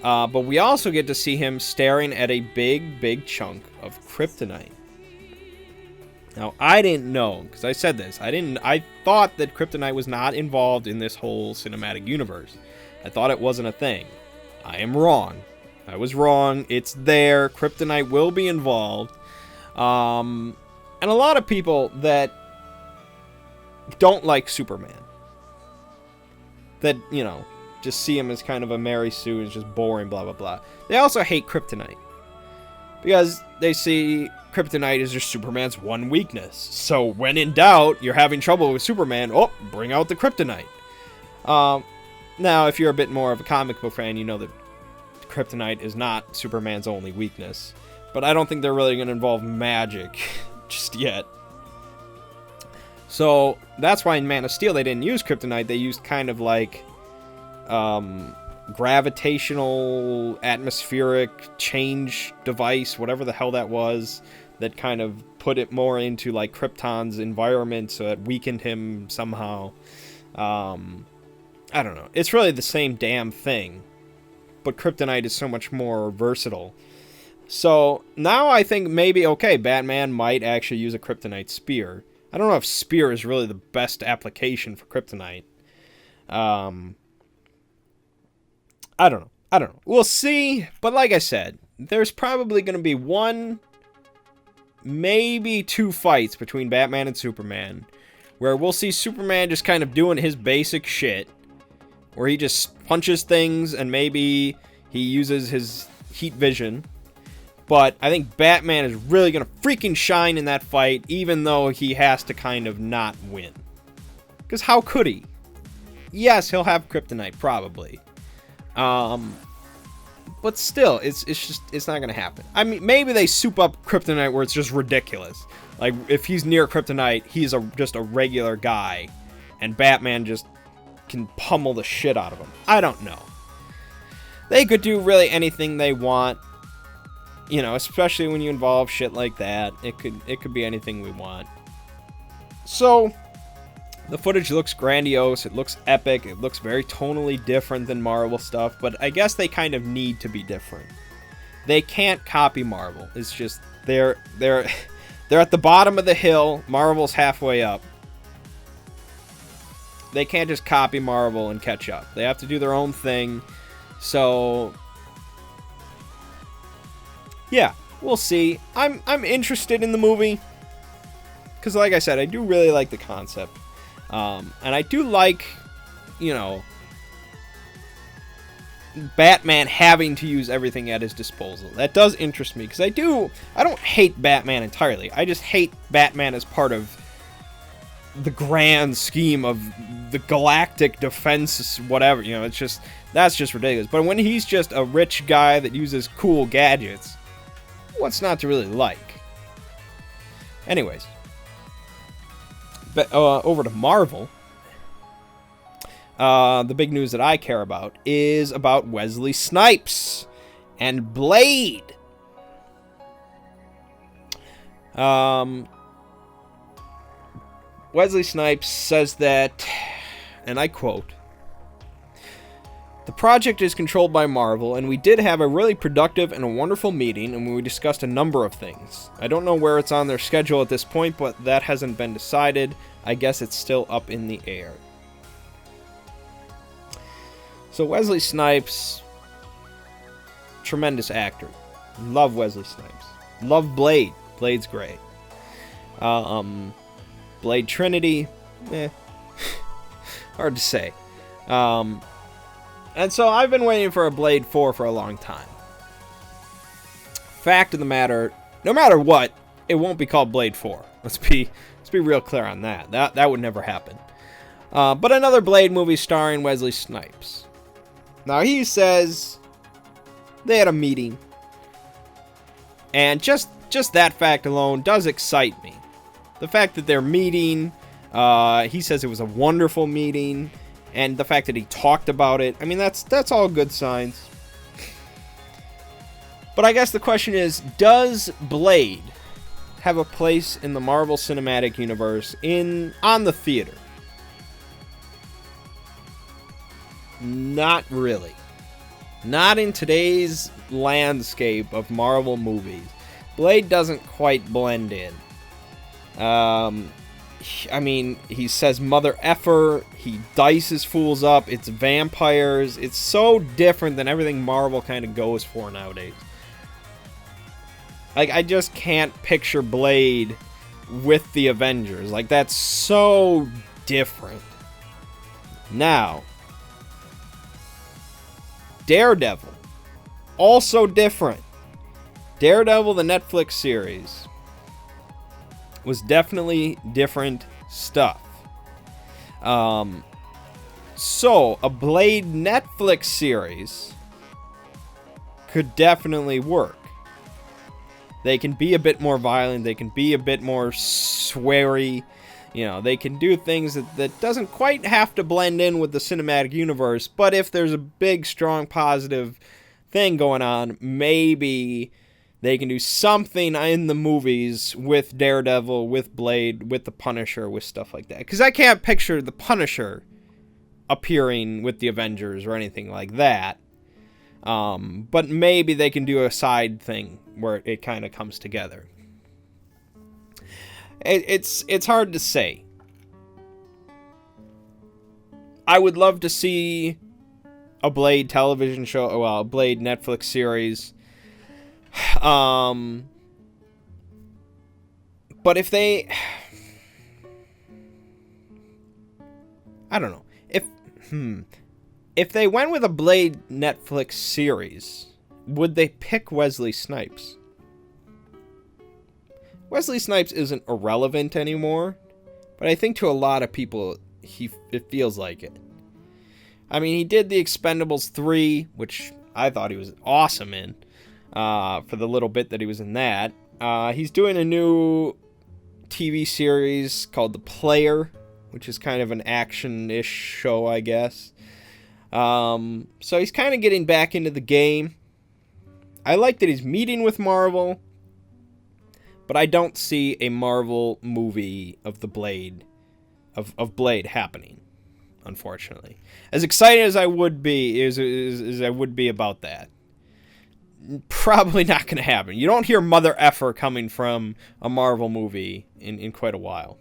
But we also get to see him staring at a big chunk of kryptonite. Now, I didn't know, because I said this. I thought that kryptonite was not involved in this whole cinematic universe. I thought it wasn't a thing. I am wrong. I was wrong. It's there. Kryptonite will be involved. And a lot of people that don't like Superman, that, you know, just see him as kind of a Mary Sue, is just boring, blah, blah, blah. They also hate kryptonite. Because they see kryptonite is just Superman's one weakness. So when in doubt, you're having trouble with Superman, oh, bring out the kryptonite. Now, if you're a bit more of a comic book fan, you know that kryptonite is not Superman's only weakness. But I don't think they're really going to involve magic just yet. So that's why in Man of Steel they didn't use kryptonite. They used kind of like gravitational atmospheric change device, whatever the hell that was, that kind of put it more into like Krypton's environment, so it weakened him somehow. I don't know. It's really the same damn thing, but kryptonite is so much more versatile. So now I think maybe, okay, Batman might actually use a kryptonite spear. I don't know if spear is really the best application for kryptonite. I don't know. We'll see. But like I said, there's probably going to be one, maybe two fights between Batman and Superman, where we'll see Superman just kind of doing his basic shit, where he just punches things and maybe he uses his heat vision. But I think Batman is really going to freaking shine in that fight, even though he has to kind of not win. Because how could he? Yes, he'll have kryptonite, probably. But still, it's not going to happen. I mean, maybe they soup up kryptonite where it's just ridiculous. Like, if he's near kryptonite, he's just a regular guy, and Batman just can pummel the shit out of him. I don't know. They could do really anything they want. You know, especially when you involve shit like that. It could be anything we want. So, the footage looks grandiose. It looks epic. It looks very tonally different than Marvel stuff. But I guess they kind of need to be different. They can't copy Marvel. It's just, they're at the bottom of the hill. Marvel's halfway up. They can't just copy Marvel and catch up. They have to do their own thing. So, yeah, we'll see. I'm interested in the movie, because like I said, I do really like the concept. And I do like, you know, Batman having to use everything at his disposal. That does interest me, because I don't hate Batman entirely. I just hate Batman as part of the grand scheme of the galactic defense, whatever. You know, that's just ridiculous. But when he's just a rich guy that uses cool gadgets, what's not to really like? Anyways, but over to Marvel. The big news that I care about is about Wesley Snipes and Blade. Wesley Snipes says that, and I quote, "The project is controlled by Marvel, and we did have a really productive and a wonderful meeting, and we discussed a number of things. I don't know where it's on their schedule at this point, but that hasn't been decided. I guess it's still up in the air." So Wesley Snipes, tremendous actor. Love Wesley Snipes. Love Blade. Blade's great. Blade Trinity, hard to say. And so I've been waiting for a Blade 4 for a long time. Fact of the matter, no matter what, it won't be called Blade 4. Let's be real clear on that. That would never happen. But another Blade movie starring Wesley Snipes. Now he says they had a meeting, and just that fact alone does excite me. The fact that they're meeting, he says it was a wonderful meeting, and the fact that he talked about it, I mean, that's all good signs. But I guess the question is, does Blade have a place in the Marvel Cinematic Universe on the theater? Not really. Not in today's landscape of Marvel movies. Blade doesn't quite blend in. I mean, he says mother effer, he dices fools up, it's vampires. It's so different than everything Marvel kind of goes for nowadays. Like, I just can't picture Blade with the Avengers. Like, that's so different. Now, Daredevil, also different. Daredevil, the Netflix series, was definitely different stuff. So a Blade Netflix series could definitely work. They can be a bit more violent, they can be a bit more sweary, you know, they can do things that doesn't quite have to blend in with the cinematic universe, but if there's a big, strong, positive thing going on, maybe they can do something in the movies with Daredevil, with Blade, with the Punisher, with stuff like that. Because I can't picture the Punisher appearing with the Avengers or anything like that. But maybe they can do a side thing where it kind of comes together. It's hard to say. I would love to see a Blade television show, well, a Blade Netflix series. But if they, I don't know, if they went with a Blade Netflix series, would they pick Wesley Snipes? Wesley Snipes isn't irrelevant anymore, but I think to a lot of people, it feels like it. I mean, he did the Expendables 3, which I thought he was awesome in, for the little bit that he was in that. He's doing a new TV series called The Player, which is kind of an action-ish show, I guess. So he's kind of getting back into the game. I like that he's meeting with Marvel, but I don't see a Marvel movie of the Blade, of Blade happening, unfortunately. As excited as I would be, as I would be about that, probably not going to happen. You don't hear mother effer coming from a Marvel movie in quite a while.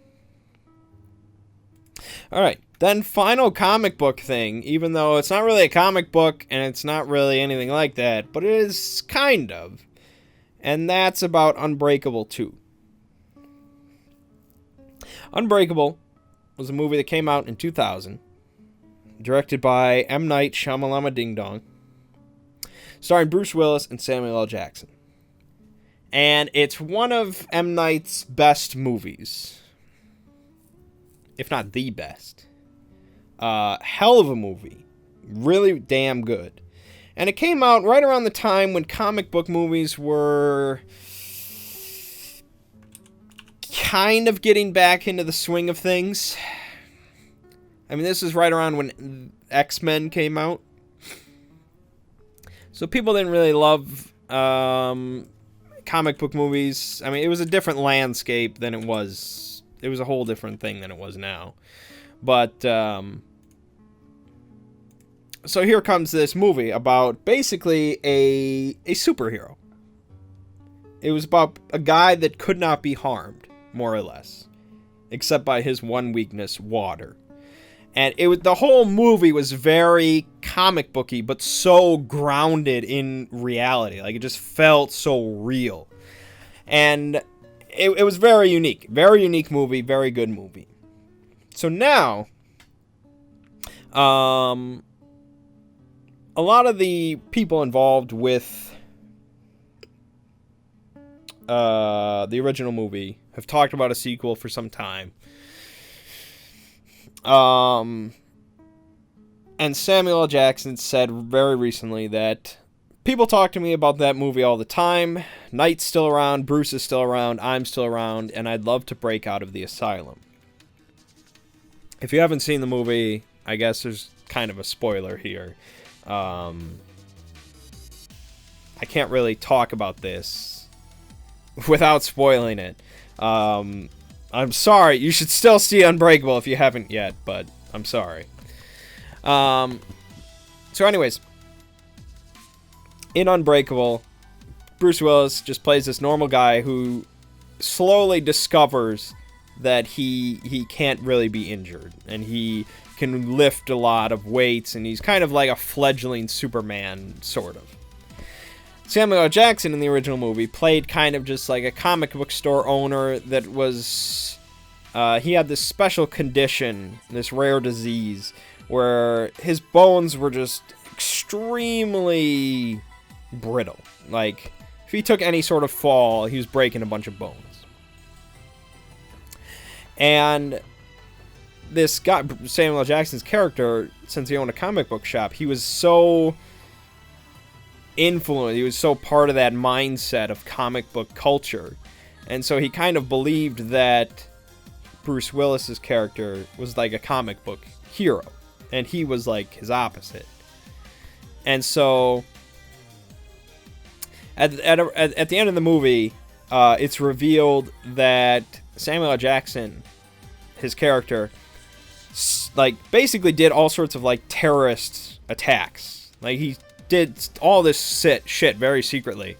Alright, then final comic book thing, even though it's not really a comic book and it's not really anything like that, but it is kind of. And that's about Unbreakable 2. Unbreakable was a movie that came out in 2000, directed by M. Night Shyamalan Ding Dong. starring Bruce Willis and Samuel L. Jackson. And it's one of M. Night's best movies. If not the best. Hell of a movie. Really damn good. And it came out right around the time when comic book movies were kind of getting back into the swing of things. I mean, this is right around when X-Men came out. So people didn't really love comic book movies. I mean, it was a different landscape than it was. It was a whole different thing than it was now. But, so here comes this movie about basically a superhero. It was about a guy that could not be harmed, more or less. Except by his one weakness, water. And the whole movie was very comic booky, but so grounded in reality. Like, it just felt so real. And it was very unique. Very unique movie, very good movie. So now, a lot of the people involved with the original movie have talked about a sequel for some time. And Samuel L. Jackson said very recently that people talk to me about that movie all the time. Knight's still around, Bruce is still around, I'm still around, and I'd love to break out of the asylum. If you haven't seen the movie, I guess there's kind of a spoiler here. I can't really talk about this without spoiling it. I'm sorry. You should still see Unbreakable if you haven't yet, but I'm sorry. So anyways, in Unbreakable, Bruce Willis just plays this normal guy who slowly discovers that he can't really be injured, and he can lift a lot of weights, and he's kind of like a fledgling Superman, sort of. Samuel L. Jackson in the original movie played kind of just like a comic book store owner that was... he had this special condition, this rare disease, where his bones were just extremely brittle. Like, if he took any sort of fall, he was breaking a bunch of bones. And this guy, Samuel L. Jackson's character, since he owned a comic book shop, he was so influenced, he was so part of that mindset of comic book culture. And so he kind of believed that Bruce Willis's character was like a comic book hero, and he was like his opposite. And so at the end of the movie, it's revealed that Samuel L. Jackson, his character, like basically did all sorts of like terrorist attacks. Like, he did all this shit very secretly,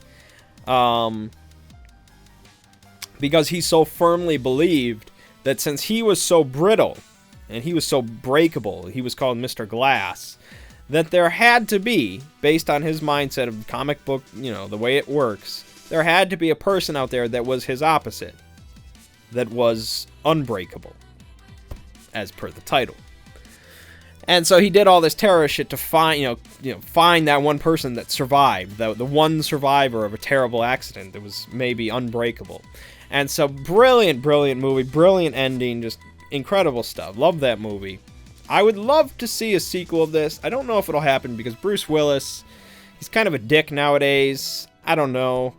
because he so firmly believed that since he was so brittle and he was so breakable, he was called Mr. Glass, that there had to be, based on his mindset of comic book, you know, the way it works, there had to be a person out there that was his opposite, that was unbreakable, as per the title. And so he did all this terrorist shit to find, find that one person that survived, the one survivor of a terrible accident that was maybe unbreakable. And so, brilliant movie, brilliant ending, just incredible stuff. Love that movie. I would love to see a sequel of this. I don't know if it'll happen because Bruce Willis, he's kind of a dick nowadays. I don't know.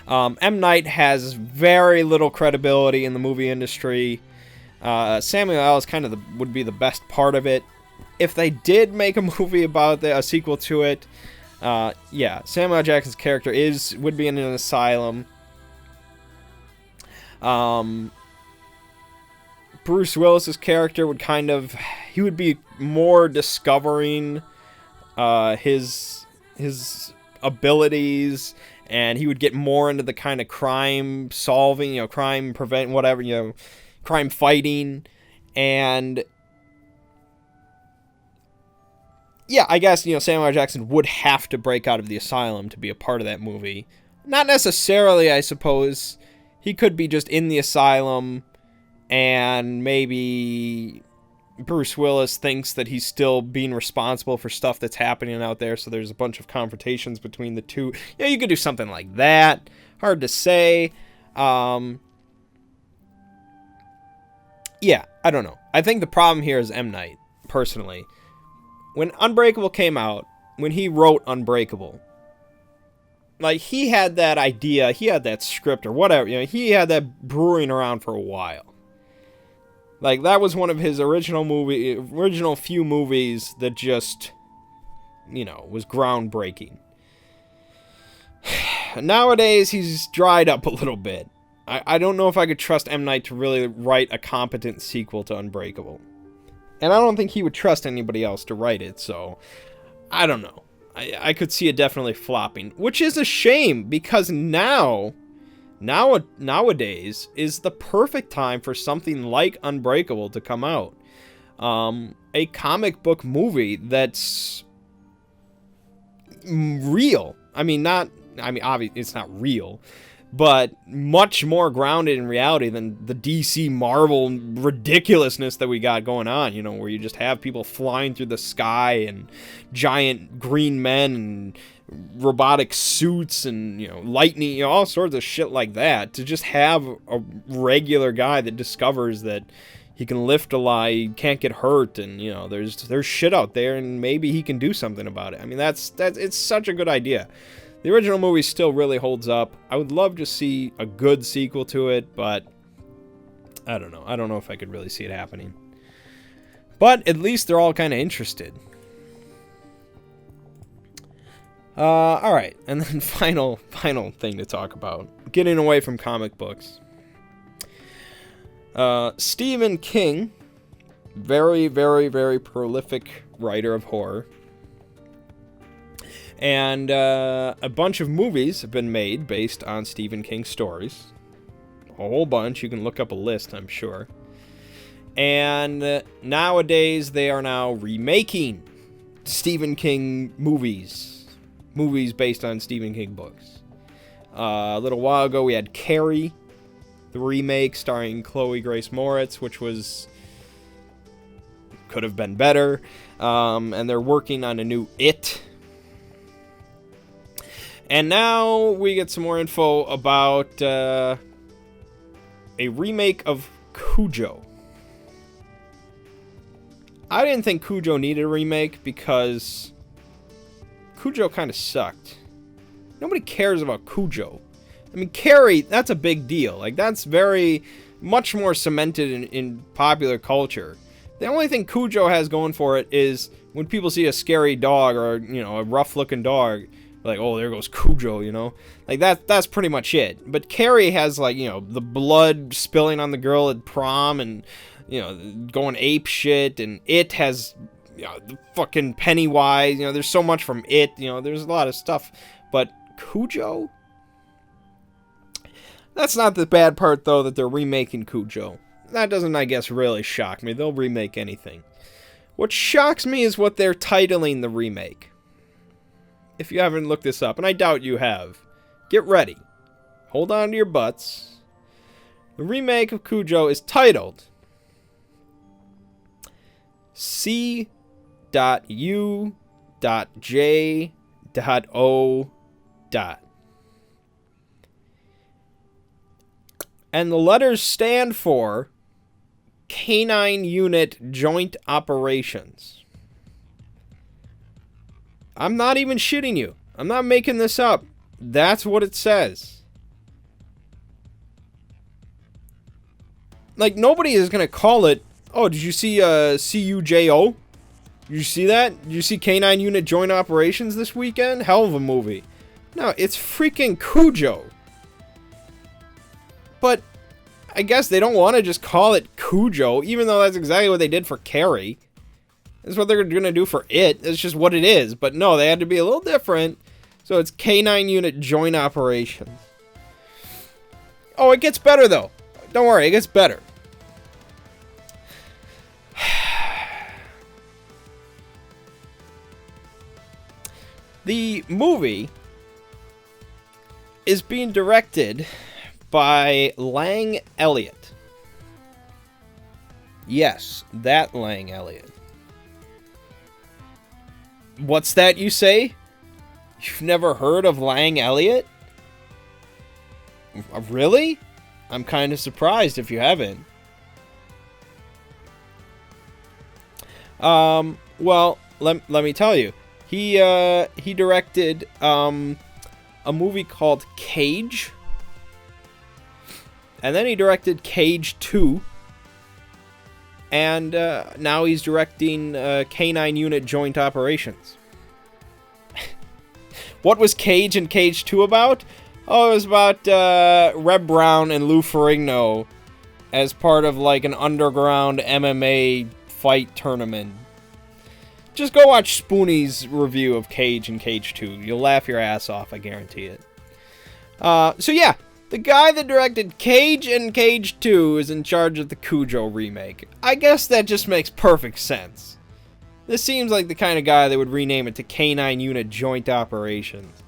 M. Night has very little credibility in the movie industry. Samuel L. is kind of would be the best part of it. If they did make a movie about a sequel to it, yeah, Samuel L. Jackson's character would be in an asylum. Bruce Willis's character would he would be more discovering his abilities, and he would get more into the kind of crime solving, crime prevent, whatever, crime fighting. And yeah, I guess, Samuel L. Jackson would have to break out of the asylum to be a part of that movie. Not necessarily, I suppose. He could be just in the asylum and maybe Bruce Willis thinks that he's still being responsible for stuff that's happening out there, so there's a bunch of confrontations between the two. Yeah, you could do something like that. Hard to say. Yeah, I don't know. I think the problem here is M. Night, personally. When Unbreakable came out, when he wrote Unbreakable, like, he had that idea, he had that script or whatever, you know, he had that brewing around for a while. Like, that was one of his original few movies that just, you know, was groundbreaking. Nowadays, he's dried up a little bit. I don't know if I could trust M. Night to really write a competent sequel to Unbreakable. And I don't think he would trust anybody else to write it, so I don't know. I could see it definitely flopping, which is a shame, because nowadays is the perfect time for something like Unbreakable to come out. A comic book movie that's real. Obviously it's not real, but much more grounded in reality than the DC Marvel ridiculousness that we got going on, you know, where you just have people flying through the sky and giant green men and robotic suits and, you know, lightning, you know, all sorts of shit like that. To just have a regular guy that discovers that he can lift a lie, he can't get hurt, and, you know, there's shit out there, and maybe he can do something about it. I mean, that's it's such a good idea. The original movie still really holds up. I would love to see a good sequel to it, but I don't know. I don't know if I could really see it happening. But at least they're all kind of interested. All right, and then final thing to talk about. Getting away from comic books. Stephen King, very, very, very prolific writer of horror. And a bunch of movies have been made based on Stephen King stories. A whole bunch. You can look up a list, I'm sure. And nowadays, they are now remaking Stephen King movies. Movies based on Stephen King books. A little while ago, we had Carrie, the remake starring Chloe Grace Moretz, which could have been better. And they're working on a new It. And now we get some more info about a remake of Cujo. I didn't think Cujo needed a remake because Cujo kind of sucked. Nobody cares about Cujo. I mean, Carrie, that's a big deal. Like, that's very much more cemented in popular culture. The only thing Cujo has going for it is when people see a scary dog or, you know, a rough-looking dog, like, oh, there goes Cujo, you know? Like, that's pretty much it. But Carrie has, like, you know, the blood spilling on the girl at prom and, you know, going ape shit. And It has, you know, the fucking Pennywise. You know, there's so much from It. You know, there's a lot of stuff. But Cujo? That's not the bad part, though, that they're remaking Cujo. That doesn't, I guess, really shock me. They'll remake anything. What shocks me is what they're titling the remake. If you haven't looked this up, and I doubt you have, get ready. Hold on to your butts. The remake of Cujo is titled C.U.J.O. And the letters stand for Canine Unit Joint Operations. I'm not even shitting you. I'm not making this up. That's what it says. Like, nobody is going to call it, oh, did you see CUJO? Did you see that? Did you see Canine Unit Joint Operations this weekend? Hell of a movie. No, it's freaking Cujo. But I guess they don't want to just call it Cujo, even though that's exactly what they did for Carrie. That's what they're going to do for It. It's just what it is. But no, they had to be a little different. So it's Canine Unit Joint Operations. Oh, it gets better, though. Don't worry, it gets better. The movie is being directed by Lang Elliott. Yes, that Lang Elliott. What's that you say? You've never heard of Lang Elliott? Really? I'm kind of surprised if you haven't. Well, let me tell you. He directed a movie called Cage. And then he directed Cage 2. And now he's directing K-9 Unit Joint Operations. What was Cage and Cage 2 about? Oh, it was about Reb Brown and Lou Ferrigno as part of like an underground MMA fight tournament. Just go watch Spoonie's review of Cage and Cage 2. You'll laugh your ass off, I guarantee it. So yeah, the guy that directed Cage and Cage 2 is in charge of the Cujo remake. I guess that just makes perfect sense. This seems like the kind of guy that would rename it to K-9 Unit Joint Operations.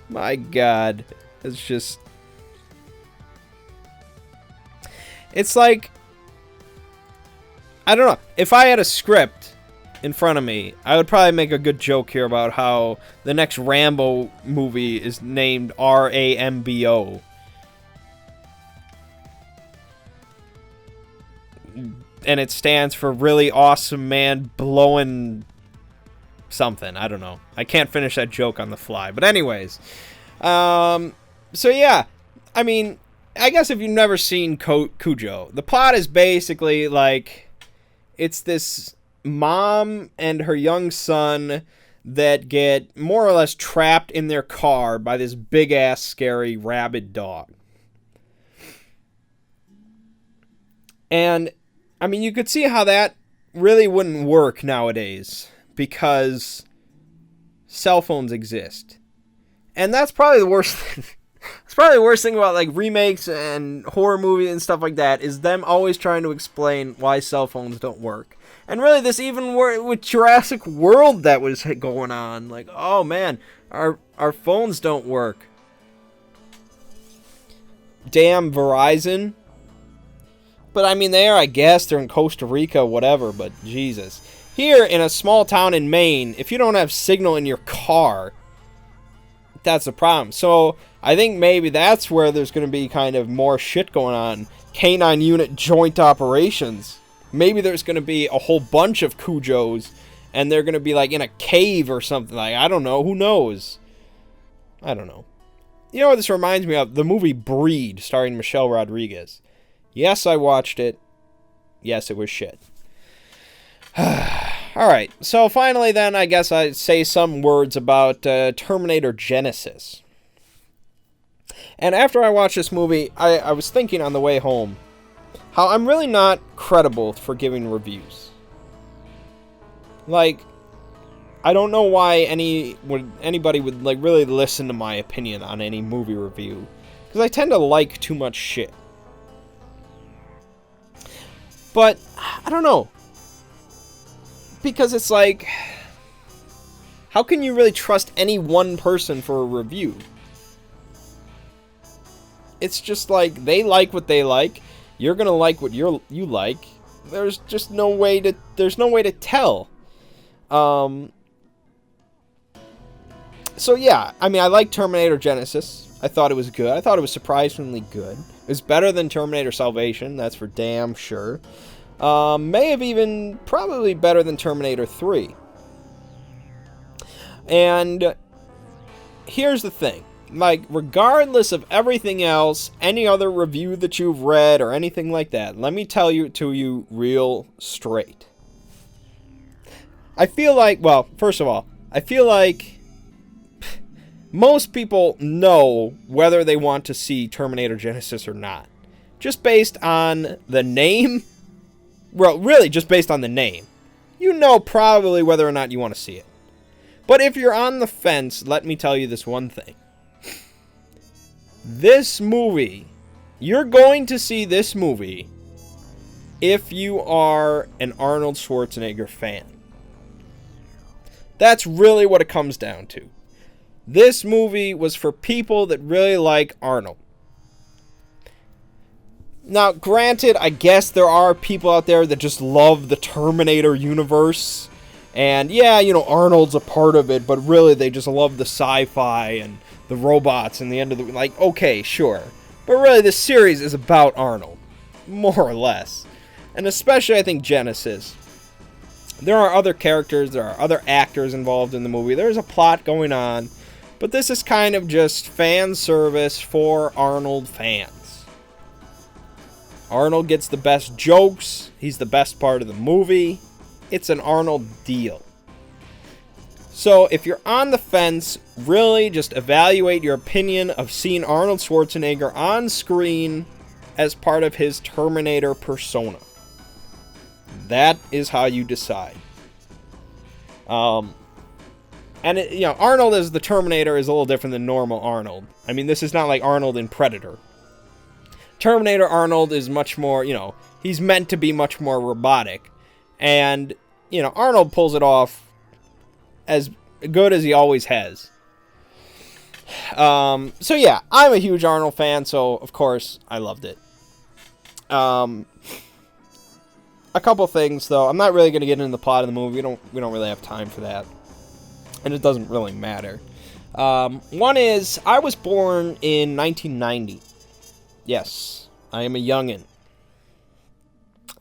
My God. It's just... It's like... I don't know. If I had a script in front of me, I would probably make a good joke here about how the next Rambo movie is named R-A-M-B-O. And it stands for Really Awesome Man Blowing something. I don't know. I can't finish that joke on the fly. But anyways. So yeah. I mean, I guess if you've never seen Cujo, the plot is basically like... It's this mom and her young son that get more or less trapped in their car by this big-ass, scary, rabid dog. And... I mean, you could see how that really wouldn't work nowadays because cell phones exist. And that's probably the worst thing. It's probably the worst thing about like remakes and horror movies and stuff like that is them always trying to explain why cell phones don't work. And really, this even with Jurassic World that was going on. Like, oh man, our phones don't work. Damn Verizon. But, I mean, I guess. They're in Costa Rica, whatever, but Jesus. Here, in a small town in Maine, if you don't have signal in your car, that's a problem. So, I think maybe that's where there's going to be kind of more shit going on. K-9 Unit Joint Operations. Maybe there's going to be a whole bunch of Cujos, and they're going to be, like, in a cave or something. Like, I don't know. Who knows? I don't know. You know what this reminds me of? The movie Breed, starring Michelle Rodriguez. Yes, I watched it. Yes, it was shit. Alright, so finally then, I guess I'd say some words about Terminator Genisys. And after I watched this movie, I was thinking on the way home how I'm really not credible for giving reviews. Like, I don't know why anybody would like really listen to my opinion on any movie review. Because I tend to like too much shit. But, I don't know. Because it's like... How can you really trust any one person for a review? It's just like, they like what they like. You're gonna like what you like. There's just no way to... There's no way to tell. So yeah, I mean, I like Terminator Genisys. I thought it was good. I thought it was surprisingly good. It was better than Terminator Salvation, that's for damn sure. May have even probably better than Terminator 3. And here's the thing. Like, regardless of everything else, any other review that you've read or anything like that, let me tell you to you real straight. I feel like, well, first of all, I feel like most people know whether they want to see Terminator Genisys or not. Just based on the name. Well, really, just based on the name. You know probably whether or not you want to see it. But if you're on the fence, let me tell you this one thing. This movie, you're going to see this movie if you are an Arnold Schwarzenegger fan. That's really what it comes down to. This movie was for people that really like Arnold. Now, granted, I guess there are people out there that just love the Terminator universe. And yeah, you know, Arnold's a part of it, but really they just love the sci-fi and the robots and the end of the... Like, okay, sure. But really, this series is about Arnold. More or less. And especially, I think, Genisys. There are other characters, there are other actors involved in the movie. There's a plot going on. But this is kind of just fan service for Arnold fans. Arnold gets the best jokes. He's the best part of the movie. It's an Arnold deal. So if you're on the fence, really just evaluate your opinion of seeing Arnold Schwarzenegger on screen as part of his Terminator persona. That is how you decide. Arnold as the Terminator is a little different than normal Arnold. I mean, this is not like Arnold in Predator. Terminator Arnold is much more, he's meant to be much more robotic. And, Arnold pulls it off as good as he always has. So yeah, I'm a huge Arnold fan, so of course I loved it. A couple things, though. I'm not really going to get into the plot of the movie. We don't really have time for that. And it doesn't really matter. One is, I was born in 1990. Yes, I am a youngin'.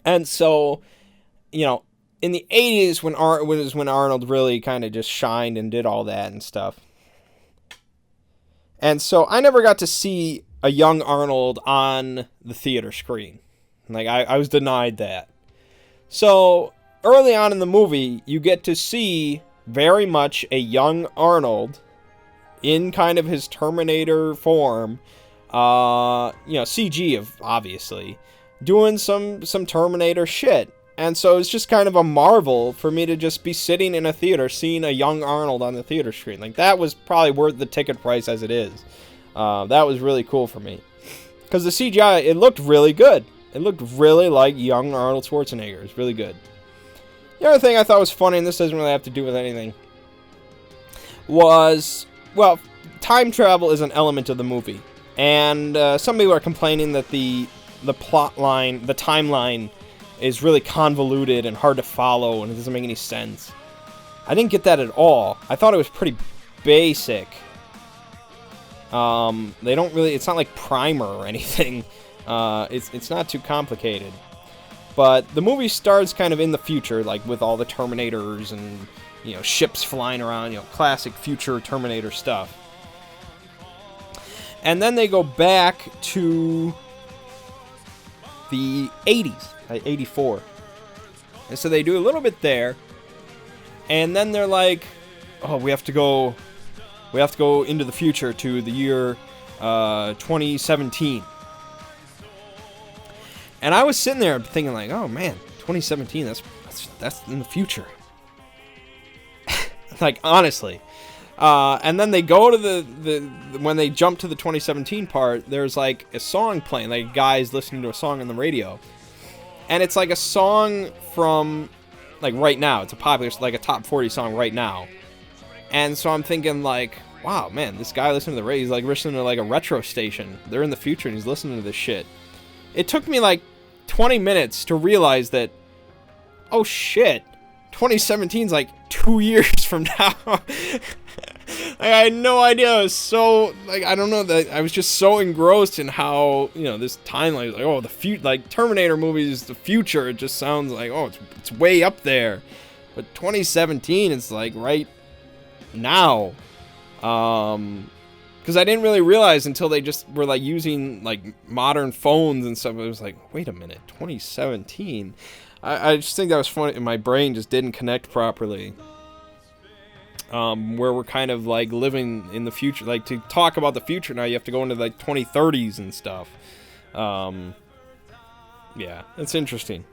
And so, in the 80s, when Arnold really kind of just shined and did all that and stuff. And so, I never got to see a young Arnold on the theater screen. Like, I was denied that. So, early on in the movie, you get to see very much a young Arnold in kind of his Terminator form, CG obviously, doing some Terminator shit. And so it's just kind of a marvel for me to just be sitting in a theater seeing a young Arnold on the theater screen. Like, that was probably worth the ticket price as it is. That was really cool for me. Because the CGI, it looked really good. It looked really like young Arnold Schwarzenegger. It's really good. The other thing I thought was funny, and this doesn't really have to do with anything, was, well, time travel is an element of the movie. And some people are complaining that the plot line, the timeline, is really convoluted and hard to follow, and it doesn't make any sense. I didn't get that at all. I thought it was pretty basic. They don't really, it's not like Primer or anything. It's not too complicated. But the movie starts kind of in the future, like with all the Terminators and, ships flying around, classic future Terminator stuff. And then they go back to the 80s, like 84. And so they do a little bit there. And then they're like, oh, we have to go into the future to the year 2017. And I was sitting there thinking like, oh man, 2017, that's in the future. Like, honestly. And then they go to when they jump to the 2017 part, there's like a song playing, like guys listening to a song on the radio. And it's like a song from, like, right now. It's a popular, like a top 40 song right now. And so I'm thinking like, wow, man, this guy listening to the radio, he's like listening to like a retro station. They're in the future and he's listening to this shit. It took me like 20 minutes to realize that, oh shit, 2017 is like 2 years from now. I had no idea. I was so, like, I don't know, that I was just so engrossed in how, this timeline is like, oh, the future, like Terminator movies, the future, it just sounds like, oh, it's way up there. But 2017 is like right now. Because I didn't really realize until they just were like using like modern phones and stuff. It was like, wait a minute, 2017. I just think that was funny. My brain just didn't connect properly. Where we're kind of like living in the future. Like, to talk about the future now, you have to go into like 2030s and stuff. Yeah, it's interesting.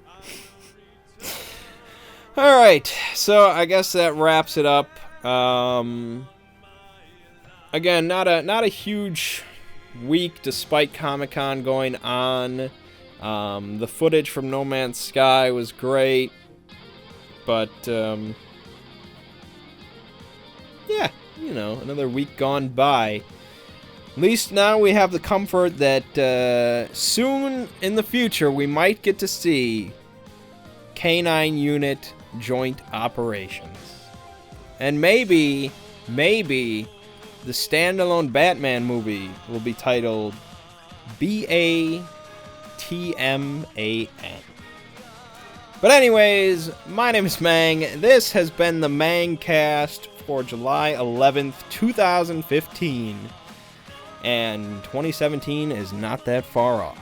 All right, so I guess that wraps it up. Again, not a huge week despite Comic-Con going on. The footage from No Man's Sky was great, but yeah, another week gone by. least now we have the comfort that soon in the future we might get to see Canine Unit Joint Operations. And maybe the standalone Batman movie will be titled BATMAN. But anyways, my name is Mang. This has been the Manggcast for July 11th, 2015. And 2017 is not that far off.